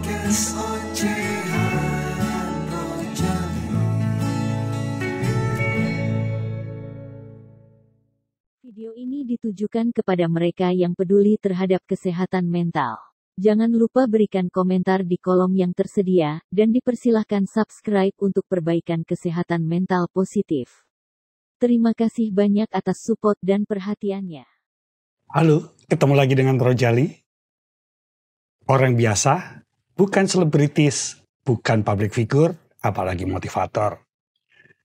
Podcast Ocehan Rojali. Video ini ditujukan kepada mereka yang peduli terhadap kesehatan mental. Jangan lupa berikan komentar di kolom yang tersedia, dan dipersilahkan subscribe untuk perbaikan kesehatan mental positif. Terima kasih banyak atas support dan perhatiannya. Halo, ketemu lagi dengan Rojali. Orang biasa, bukan selebritis, bukan public figure, apalagi motivator.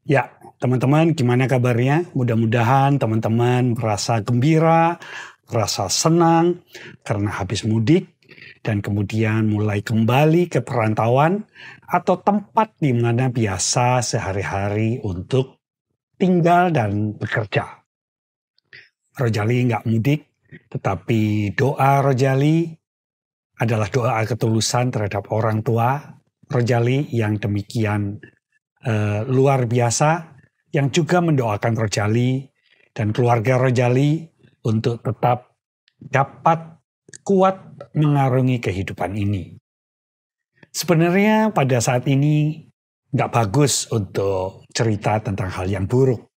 Ya, teman-teman gimana kabarnya? Mudah-mudahan teman-teman merasa gembira, merasa senang karena habis mudik dan kemudian mulai kembali ke perantauan atau tempat di mana biasa sehari-hari untuk tinggal dan bekerja. Rojali nggak mudik, tetapi doa Rojali adalah doa ketulusan terhadap orang tua Rojali yang demikian luar biasa, yang juga mendoakan Rojali dan keluarga Rojali untuk tetap dapat kuat mengarungi kehidupan ini. Sebenarnya pada saat ini nggak bagus untuk cerita tentang hal yang buruk.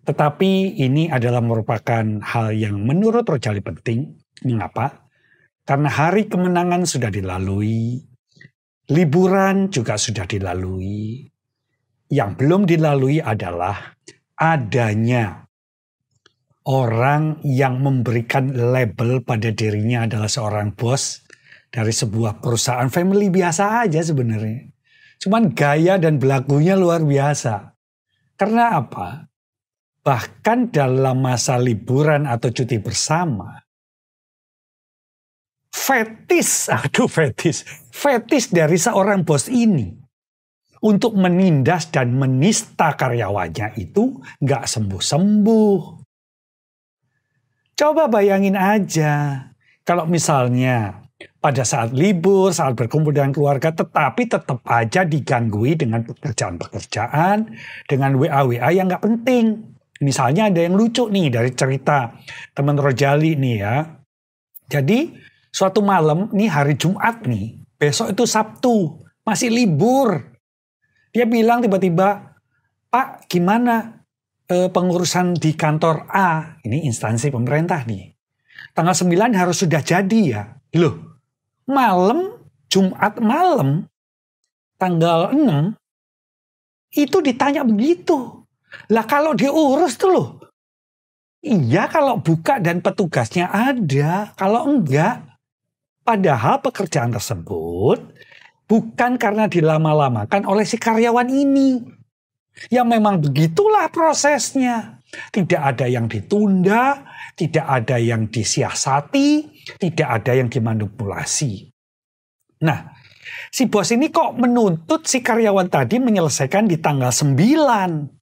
Tetapi ini adalah merupakan hal yang menurut Rojali penting. Mengapa? Karena hari kemenangan sudah dilalui, liburan juga sudah dilalui. Yang belum dilalui adalah adanya orang yang memberikan label pada dirinya adalah seorang bos dari sebuah perusahaan family biasa aja sebenarnya. Cuman gaya dan berlakunya luar biasa. Karena apa? Bahkan dalam masa liburan atau cuti bersama, fetis dari seorang bos ini untuk menindas dan menista karyawannya itu nggak sembuh-sembuh. Coba bayangin aja, kalau misalnya pada saat libur, saat berkumpul dengan keluarga, tetapi tetap aja digangguin dengan pekerjaan-pekerjaan, dengan WA-WA yang nggak penting. Misalnya ada yang lucu nih dari cerita teman Rojali nih ya. Jadi suatu malam nih hari Jumat nih, besok itu Sabtu, masih libur. Dia bilang tiba-tiba, Pak gimana pengurusan di kantor A, ini instansi pemerintah nih. Tanggal 9 harus sudah jadi ya. Loh, malam, Jumat malam, tanggal 6, itu ditanya begitu. Lah kalau diurus tuh loh. Iya kalau buka dan petugasnya ada, kalau enggak. Padahal pekerjaan tersebut bukan karena dilama-lamakan oleh si karyawan ini. Ya memang begitulah prosesnya. Tidak ada yang ditunda, tidak ada yang disiasati, tidak ada yang dimanipulasi. Nah, si bos ini kok menuntut si karyawan tadi menyelesaikan di tanggal 9.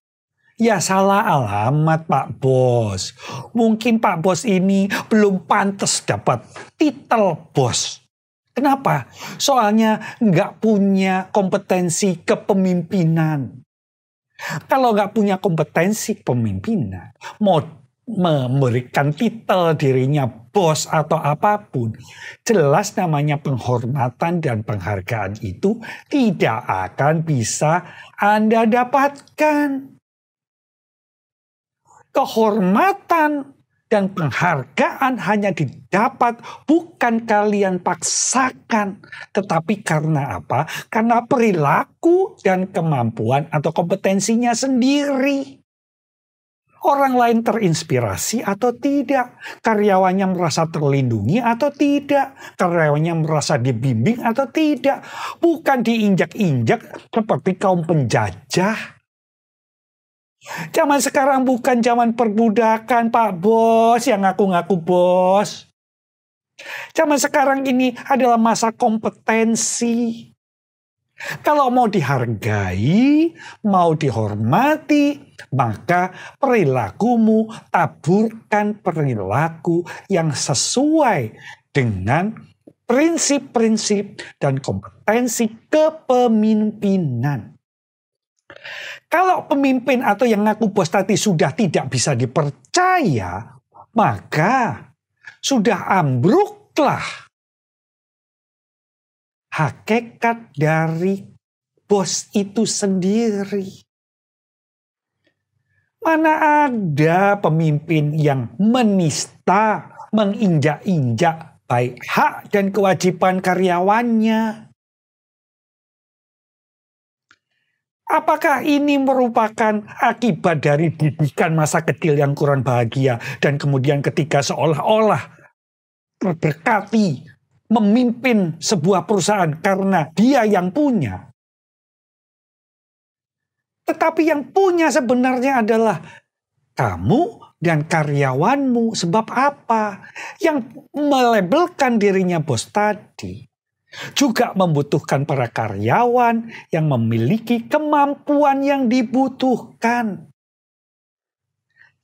Ya salah alamat Pak Bos. Mungkin Pak Bos ini belum pantas dapat titel bos. Kenapa? Soalnya nggak punya kompetensi kepemimpinan. Kalau nggak punya kompetensi kepemimpinan, mau memberikan titel dirinya bos atau apapun, jelas namanya penghormatan dan penghargaan itu tidak akan bisa Anda dapatkan. Kehormatan dan penghargaan hanya didapat bukan kalian paksakan, tetapi karena apa? Karena perilaku dan kemampuan atau kompetensinya sendiri. Orang lain terinspirasi atau tidak, karyawannya merasa terlindungi atau tidak, karyawannya merasa dibimbing atau tidak, bukan diinjak-injak seperti kaum penjajah. Zaman sekarang bukan zaman perbudakan Pak Bos yang ngaku-ngaku bos. Zaman sekarang ini adalah masa kompetensi. Kalau mau dihargai, mau dihormati, maka perilakumu taburkan perilaku yang sesuai dengan prinsip-prinsip dan kompetensi kepemimpinan. Kalau pemimpin atau yang ngaku bos tadi sudah tidak bisa dipercaya, maka sudah ambruklah hakikat dari bos itu sendiri. Mana ada pemimpin yang menista, menginjak-injak baik hak dan kewajiban karyawannya? Apakah ini merupakan akibat dari didikan masa kecil yang kurang bahagia dan kemudian ketika seolah-olah terberkati memimpin sebuah perusahaan karena dia yang punya? Tetapi yang punya sebenarnya adalah kamu dan karyawanmu. Sebab apa? Yang melabelkan dirinya bos tadi juga membutuhkan para karyawan yang memiliki kemampuan yang dibutuhkan.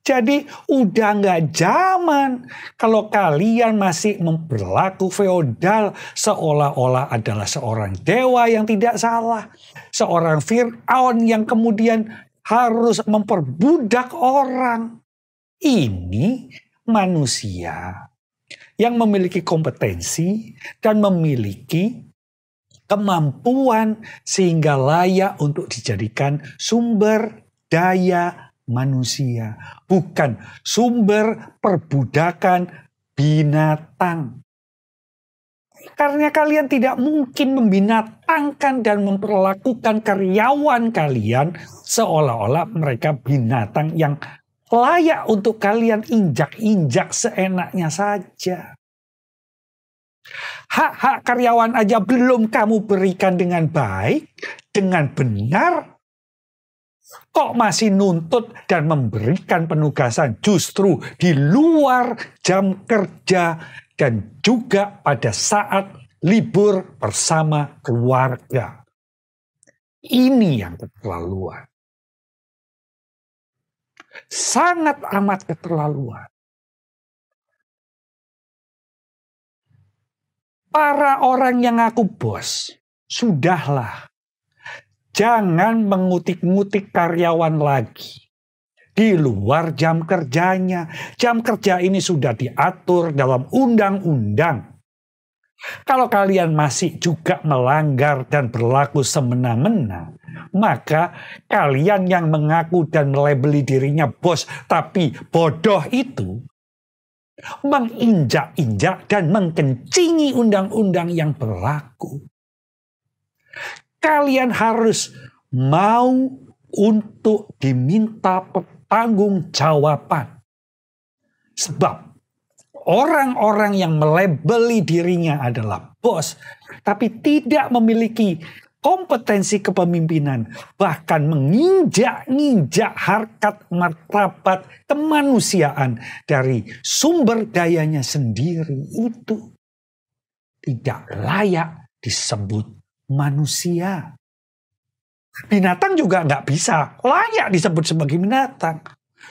Jadi udah nggak zaman kalau kalian masih memperlaku feodal seolah-olah adalah seorang dewa yang tidak salah. Seorang Fir'aun yang kemudian harus memperbudak orang. Ini manusia yang memiliki kompetensi dan memiliki kemampuan sehingga layak untuk dijadikan sumber daya manusia, bukan sumber perbudakan binatang. Karena kalian tidak mungkin membinatangkan dan memperlakukan karyawan kalian seolah-olah mereka binatang yang layak untuk kalian injak-injak seenaknya saja. Hak-hak karyawan aja belum kamu berikan dengan baik, dengan benar. Kok masih nuntut dan memberikan penugasan justru di luar jam kerja dan juga pada saat libur bersama keluarga. Ini yang keterlaluan. Sangat amat keterlaluan. Para orang yang ngaku bos, sudahlah. Jangan mengutik-ngutik karyawan lagi di luar jam kerjanya. Jam kerja ini sudah diatur dalam undang-undang. Kalau kalian masih juga melanggar dan berlaku semena-mena, maka kalian yang mengaku dan melabeli dirinya bos tapi bodoh itu menginjak-injak dan mengkencingi undang-undang yang berlaku. Kalian harus mau untuk diminta pertanggungjawaban. Sebab orang-orang yang melabeli dirinya adalah bos, tapi tidak memiliki kompetensi kepemimpinan, bahkan menginjak-injak harkat martabat kemanusiaan dari sumber dayanya sendiri, itu tidak layak disebut manusia. Binatang juga nggak bisa layak disebut sebagai binatang.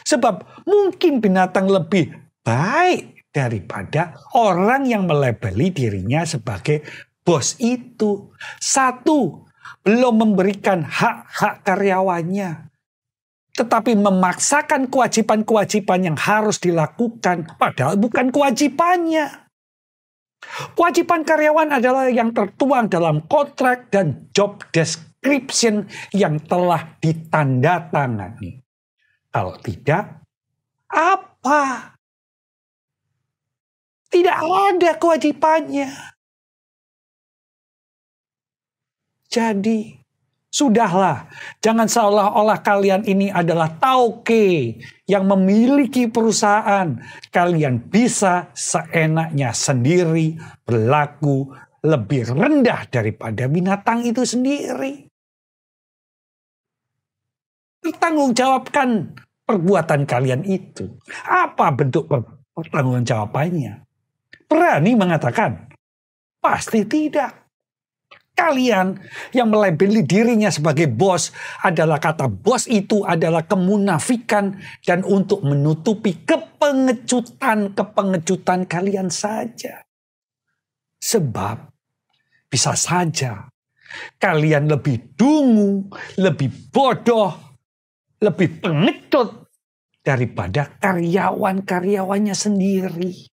Sebab mungkin binatang lebih baik daripada orang yang melabeli dirinya sebagai bos itu. Satu, belum memberikan hak-hak karyawannya. Tetapi memaksakan kewajiban-kewajiban yang harus dilakukan. Padahal bukan kewajibannya. Kewajiban karyawan adalah yang tertuang dalam kontrak dan job description yang telah ditandatangani. Kalau tidak, apa? Tidak ada kewajibannya. Jadi, sudahlah, jangan seolah-olah kalian ini adalah tauke yang memiliki perusahaan. Kalian bisa seenaknya sendiri berlaku lebih rendah daripada binatang itu sendiri. Pertanggungjawabkan perbuatan kalian itu. Apa bentuk pertanggungjawabannya? Berani mengatakan? Pasti tidak. Kalian yang melabeli dirinya sebagai bos adalah kata bos itu adalah kemunafikan dan untuk menutupi kepengecutan kalian saja. Sebab bisa saja kalian lebih dungu, lebih bodoh, lebih pengecut daripada karyawan-karyawannya sendiri.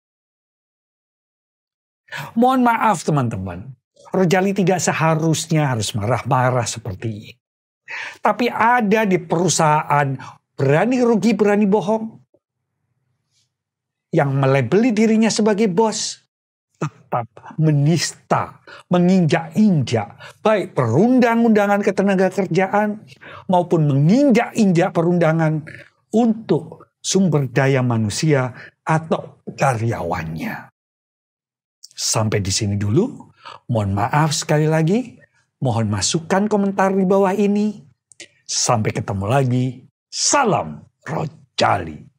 Mohon maaf teman-teman. Rojali tidak seharusnya harus marah-marah seperti ini. Tapi ada di perusahaan berani rugi, berani bohong, yang melabeli dirinya sebagai bos, tetap menista, menginjak-injak, baik perundang-undangan ketenaga kerjaan maupun menginjak-injak perundangan untuk sumber daya manusia atau karyawannya. Sampai di sini dulu. Mohon maaf sekali lagi. Mohon masukan komentar di bawah ini. Sampai ketemu lagi. Salam Rojali.